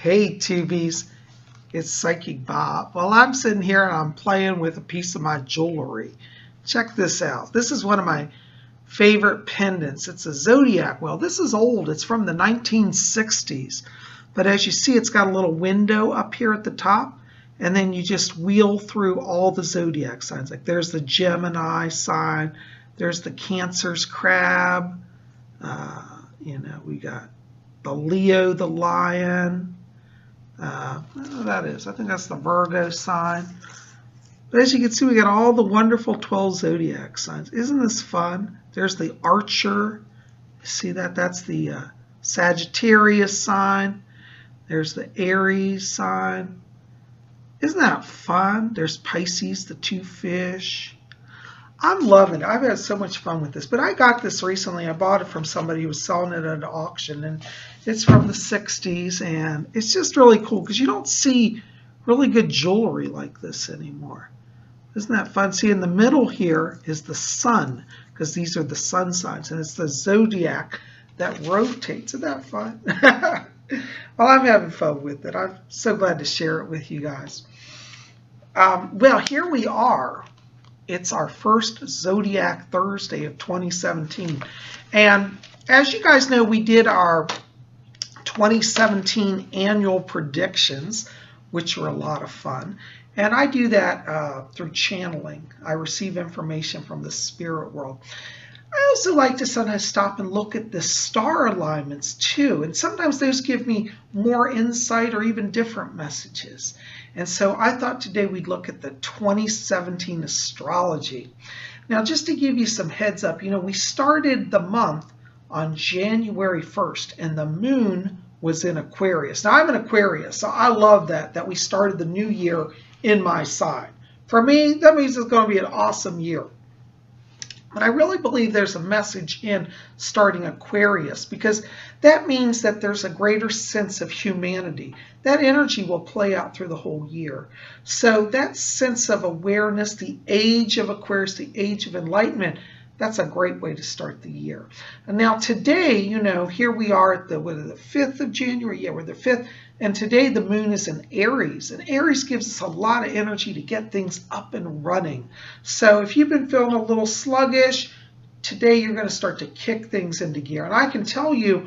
Hey Tubies, it's Psychic Bob. Well, I'm sitting here and I'm playing with a piece of my jewelry. Check this out. This is one of my favorite pendants. It's a Zodiac. Well, this is old. It's from the 1960s. But as you see, it's got a little window up here at the top. And then you just wheel through all the Zodiac signs. Like there's the Gemini sign. There's the Cancer's crab. We got the Leo, the lion. I don't know what that is. I think that's the Virgo sign. But as you can see, we got all the wonderful 12 zodiac signs. Isn't this fun? There's the Archer. You see that? That's the Sagittarius sign. There's the Aries sign. Isn't that fun? There's Pisces, the two fish. I'm loving it. I've had so much fun with this. But I got this recently. I bought it from somebody who was selling it at an auction. And it's from the 60s. And it's just really cool because you don't see really good jewelry like this anymore. Isn't that fun? See, in the middle here is the sun because these are the sun signs. And it's the zodiac that rotates. Isn't that fun? Well, I'm having fun with it. I'm so glad to share it with you guys. Well, here we are. It's our first Zodiac Thursday of 2017. And as you guys know, we did our 2017 annual predictions, which were a lot of fun. And I do that through channeling. I receive information from the spirit world. I also like to sometimes stop and look at the star alignments too. And sometimes those give me more insight or even different messages. And so I thought today we'd look at the 2017 astrology. Now, just to give you some heads up, we started the month on January 1st and the moon was in Aquarius. Now, I'm an Aquarius, so I love that we started the new year in my sign. For me, that means it's going to be an awesome year. But I really believe there's a message in starting Aquarius because that means that there's a greater sense of humanity. That energy will play out through the whole year. So that sense of awareness, the age of Aquarius, the age of enlightenment, that's a great way to start the year. And now today, here we are at the 5th of January. Yeah, we're the 5th. And today the moon is in Aries. And Aries gives us a lot of energy to get things up and running. So if you've been feeling a little sluggish, today you're going to start to kick things into gear. And I can tell you,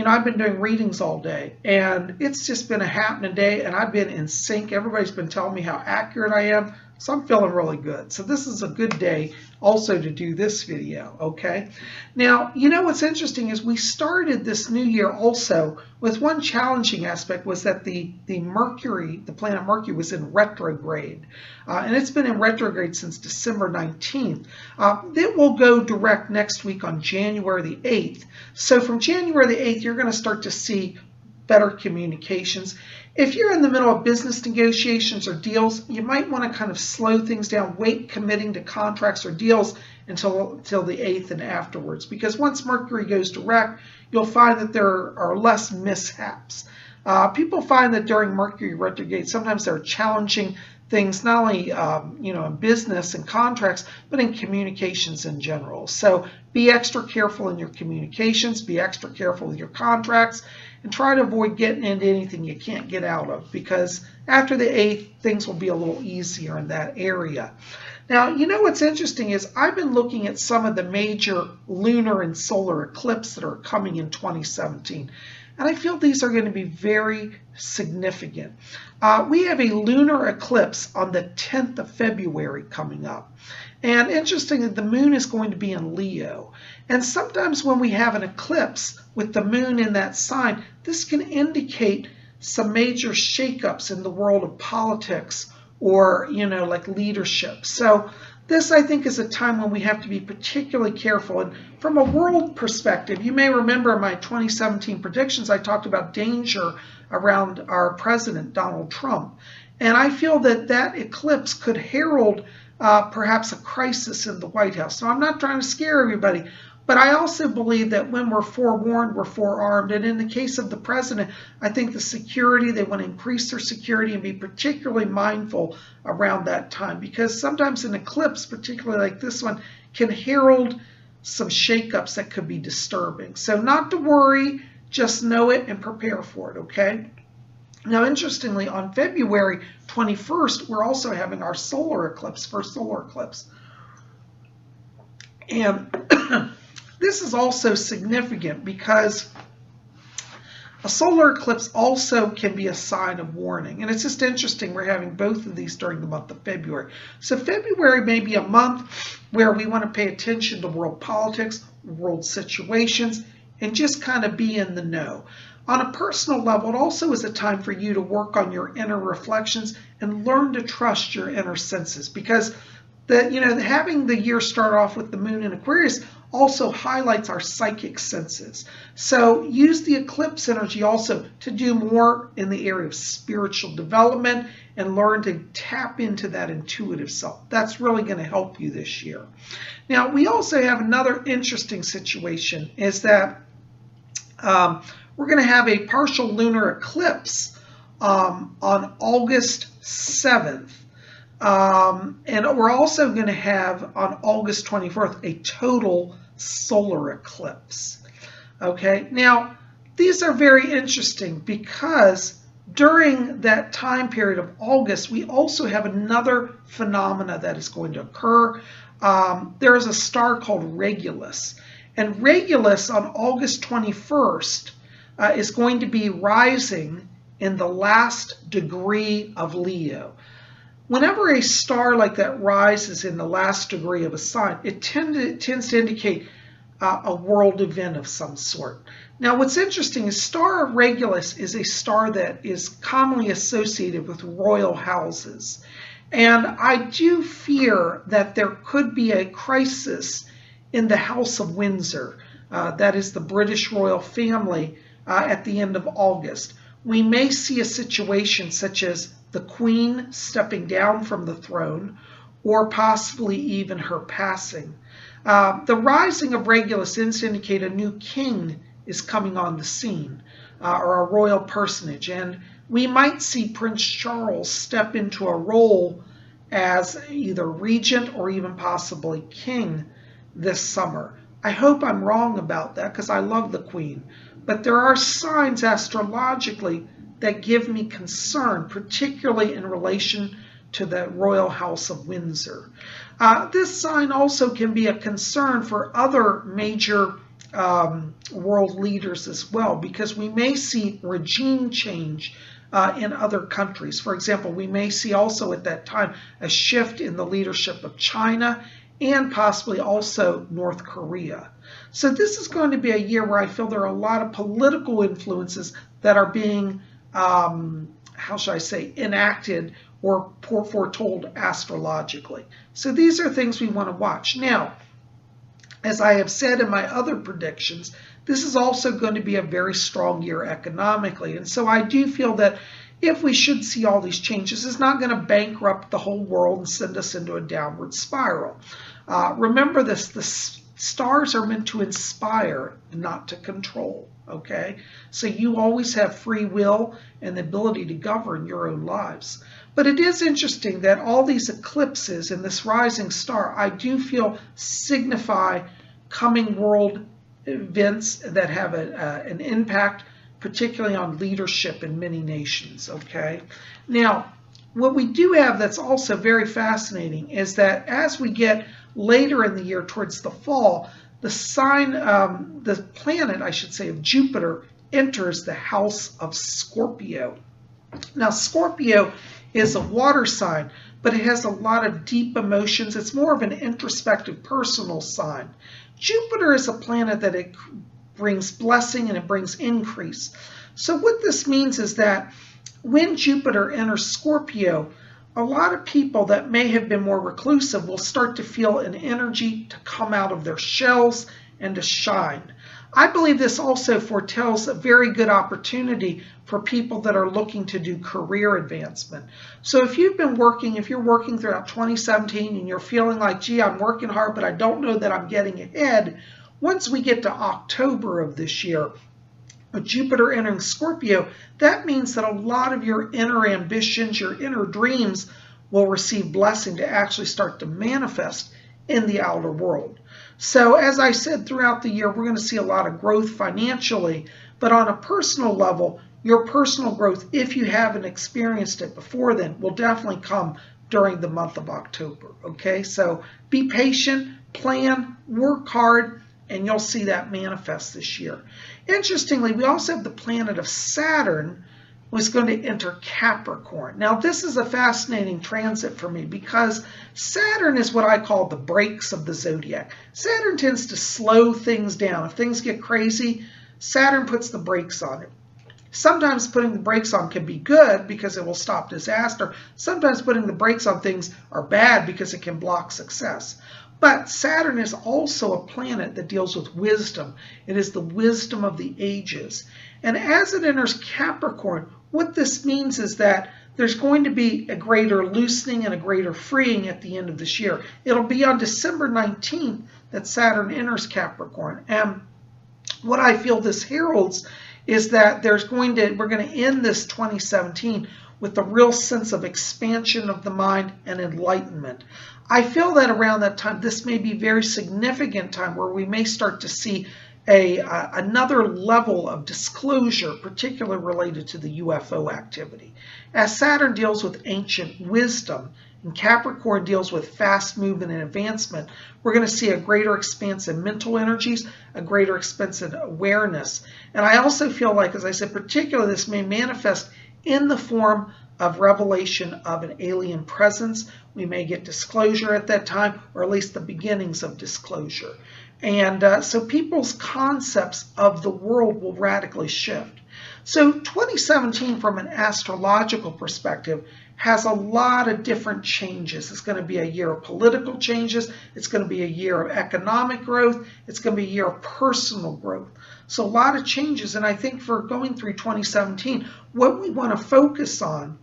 I've been doing readings all day. And it's just been a happening day. And I've been in sync. Everybody's been telling me how accurate I am. So I'm feeling really good. So this is a good day also to do this video, okay? Now, what's interesting is we started this new year also with one challenging aspect was that the Mercury, the planet Mercury was in retrograde. And it's been in retrograde since December 19th. It will go direct next week on January the 8th. So from January the 8th, you're going to start to see better communications. If you're in the middle of business negotiations or deals, you might want to kind of slow things down, wait committing to contracts or deals until the 8th and afterwards. Because once Mercury goes direct, you'll find that there are less mishaps. People find that during Mercury retrograde, sometimes there are challenging things, not only in business and contracts, but in communications in general. So be extra careful in your communications, be extra careful with your contracts, and try to avoid getting into anything you can't get out of, because after the 8th, things will be a little easier in that area. Now, what's interesting is I've been looking at some of the major lunar and solar eclipses that are coming in 2017. And I feel these are going to be very significant. We have a lunar eclipse on the 10th of February coming up. And interestingly, the moon is going to be in Leo. And sometimes when we have an eclipse with the moon in that sign, this can indicate some major shakeups in the world of politics or, like leadership. So this, I think, is a time when we have to be particularly careful. And from a world perspective, you may remember in my 2017 predictions, I talked about danger around our president, Donald Trump. And I feel that eclipse could herald perhaps a crisis in the White House. So I'm not trying to scare everybody, but I also believe that when we're forewarned, we're forearmed. And in the case of the president, I think the security, they want to increase their security and be particularly mindful around that time. Because sometimes an eclipse, particularly like this one, can herald some shakeups that could be disturbing. So not to worry, just know it and prepare for it, okay? Now, interestingly, on February 21st, we're also having our solar eclipse, first solar eclipse. And this is also significant because a solar eclipse also can be a sign of warning. And it's just interesting we're having both of these during the month of February. So February may be a month where we want to pay attention to world politics, world situations, and just kind of be in the know. On a personal level, it also is a time for you to work on your inner reflections and learn to trust your inner senses, because having the year start off with the moon in Aquarius also highlights our psychic senses. So use the eclipse energy also to do more in the area of spiritual development and learn to tap into that intuitive self. That's really going to help you this year. Now, we also have another interesting situation, is that we're going to have a partial lunar eclipse on August 7th. And we're also going to have on August 24th a total solar eclipse. Okay, now these are very interesting because during that time period of August, we also have another phenomena that is going to occur. There is a star called Regulus, and Regulus on August 21st is going to be rising in the last degree of Leo. Whenever a star like that rises in the last degree of a sign, it tends to indicate a world event of some sort. Now, what's interesting is Star Regulus is a star that is commonly associated with royal houses. And I do fear that there could be a crisis in the House of Windsor, that is the British royal family, at the end of August. We may see a situation such as the Queen stepping down from the throne, or possibly even her passing. The rising of Regulus seems to indicate a new king is coming on the scene, or a royal personage, and we might see Prince Charles step into a role as either regent or even possibly king this summer. I hope I'm wrong about that, because I love the Queen, but there are signs astrologically that give me concern, particularly in relation to the Royal House of Windsor. This sign also can be a concern for other major world leaders as well, because we may see regime change in other countries. For example, we may see also at that time a shift in the leadership of China and possibly also North Korea. So this is going to be a year where I feel there are a lot of political influences that are being how should I say, enacted or foretold astrologically. So these are things we want to watch. Now, as I have said in my other predictions, this is also going to be a very strong year economically. And so I do feel that if we should see all these changes, it's not going to bankrupt the whole world and send us into a downward spiral. Remember this, the stars are meant to inspire, not to control. Okay, so you always have free will and the ability to govern your own lives. But it is interesting that all these eclipses and this rising star, I do feel, signify coming world events that have an impact, particularly on leadership in many nations. Okay, now what we do have that's also very fascinating is that as we get later in the year towards the fall, the sign, the planet, I should say, of Jupiter enters the house of Scorpio. Now, Scorpio is a water sign, but it has a lot of deep emotions. It's more of an introspective, personal sign. Jupiter is a planet that it brings blessing and it brings increase. So what this means is that when Jupiter enters Scorpio, a lot of people that may have been more reclusive will start to feel an energy to come out of their shells and to shine. I believe this also foretells a very good opportunity for people that are looking to do career advancement. So if you're working throughout 2017 and you're feeling like, gee, I'm working hard, but I don't know that I'm getting ahead, once we get to October of this year, with Jupiter entering Scorpio, that means that a lot of your inner ambitions, your inner dreams will receive blessing to actually start to manifest in the outer world. So as I said, throughout the year, we're going to see a lot of growth financially, but on a personal level, Your personal growth, if you haven't experienced it before then, will definitely come during the month of October. Okay, so be patient, plan, work hard, and you'll see that manifest this year. Interestingly, we also have the planet of Saturn was going to enter Capricorn. Now, this is a fascinating transit for me because Saturn is what I call the brakes of the zodiac. Saturn tends to slow things down. If things get crazy, Saturn puts the brakes on it. Sometimes putting the brakes on can be good because it will stop disaster. Sometimes putting the brakes on things are bad because it can block success. But Saturn is also a planet that deals with wisdom. It is the wisdom of the ages. And as it enters Capricorn, what this means is that there's going to be a greater loosening and a greater freeing at the end of this year. It'll be on December 19th that Saturn enters Capricorn. And what I feel this heralds is that we're going to end this 2017 with a real sense of expansion of the mind and enlightenment. I feel that around that time, this may be a very significant time where we may start to see another level of disclosure, particularly related to the UFO activity. As Saturn deals with ancient wisdom and Capricorn deals with fast movement and advancement, we're going to see a greater expanse in mental energies, a greater expanse in awareness. And I also feel like, as I said, particularly this may manifest in the form of revelation of an alien presence. We may get disclosure at that time, or at least the beginnings of disclosure. And so people's concepts of the world will radically shift. So 2017, from an astrological perspective, has a lot of different changes. It's going to be a year of political changes. It's going to be a year of economic growth. It's going to be a year of personal growth. So a lot of changes. And I think for going through 2017, what we want to focus on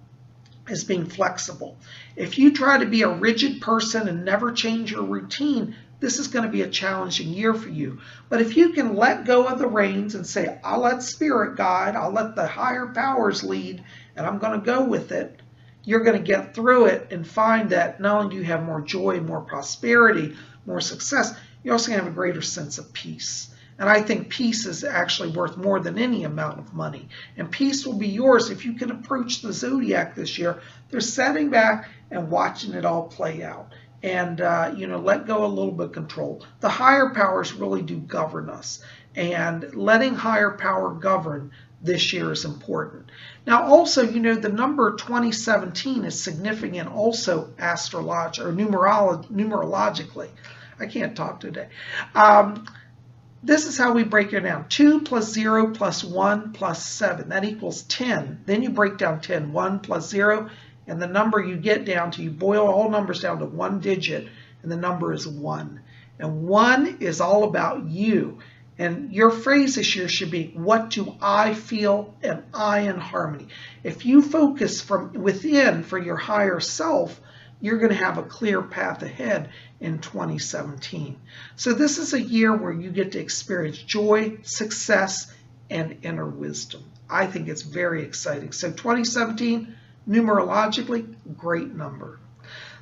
is being flexible. If you try to be a rigid person and never change your routine, this is going to be a challenging year for you. But if you can let go of the reins and say, I'll let spirit guide, I'll let the higher powers lead, and I'm going to go with it, you're going to get through it and find that not only do you have more joy, more prosperity, more success, you're also going to have a greater sense of peace. And I think peace is actually worth more than any amount of money. And peace will be yours if you can approach the zodiac this year. They're sitting back and watching it all play out. And, let go a little bit of control. The higher powers really do govern us. And letting higher power govern this year is important. Now, also, the number 2017 is significant also numerologically. I can't talk today. This is how we break it down. 2 plus 0 plus 1 plus 7. That equals 10. Then you break down 10. 1 plus 0. And the number you get down to, you boil all numbers down to one digit, and the number is 1. And 1 is all about you. And your phrase this year should be, what do I feel? Am I in harmony? If you focus from within for your higher self, you're going to have a clear path ahead in 2017. So this is a year where you get to experience joy, success, and inner wisdom. I think it's very exciting. So 2017, numerologically, great number.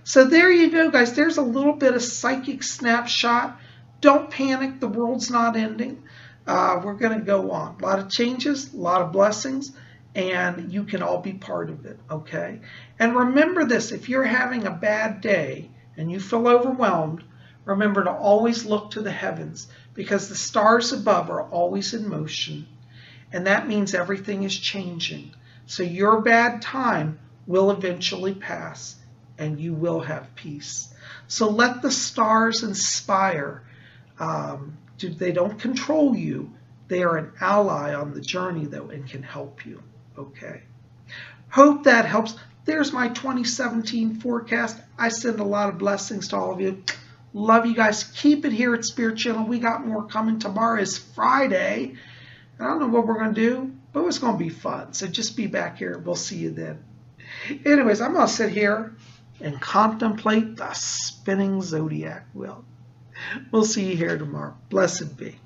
So there you go, guys. There's a little bit of psychic snapshot. Don't panic. The world's not ending. We're going to go on. A lot of changes, a lot of blessings, and you can all be part of it, okay? And remember this, if you're having a bad day and you feel overwhelmed, remember to always look to the heavens, because the stars above are always in motion, and that means everything is changing. So your bad time will eventually pass, and you will have peace. So let the stars inspire. They don't control you. They are an ally on the journey, though, and can help you. Okay. Hope that helps. There's my 2017 forecast. I send a lot of blessings to all of you. Love you guys. Keep it here at Spirit Channel. We got more coming. Tomorrow is Friday. I don't know what we're going to do, but it's going to be fun. So just be back here. We'll see you then. Anyways, I'm going to sit here and contemplate the spinning zodiac wheel. We'll see you here tomorrow. Blessed be.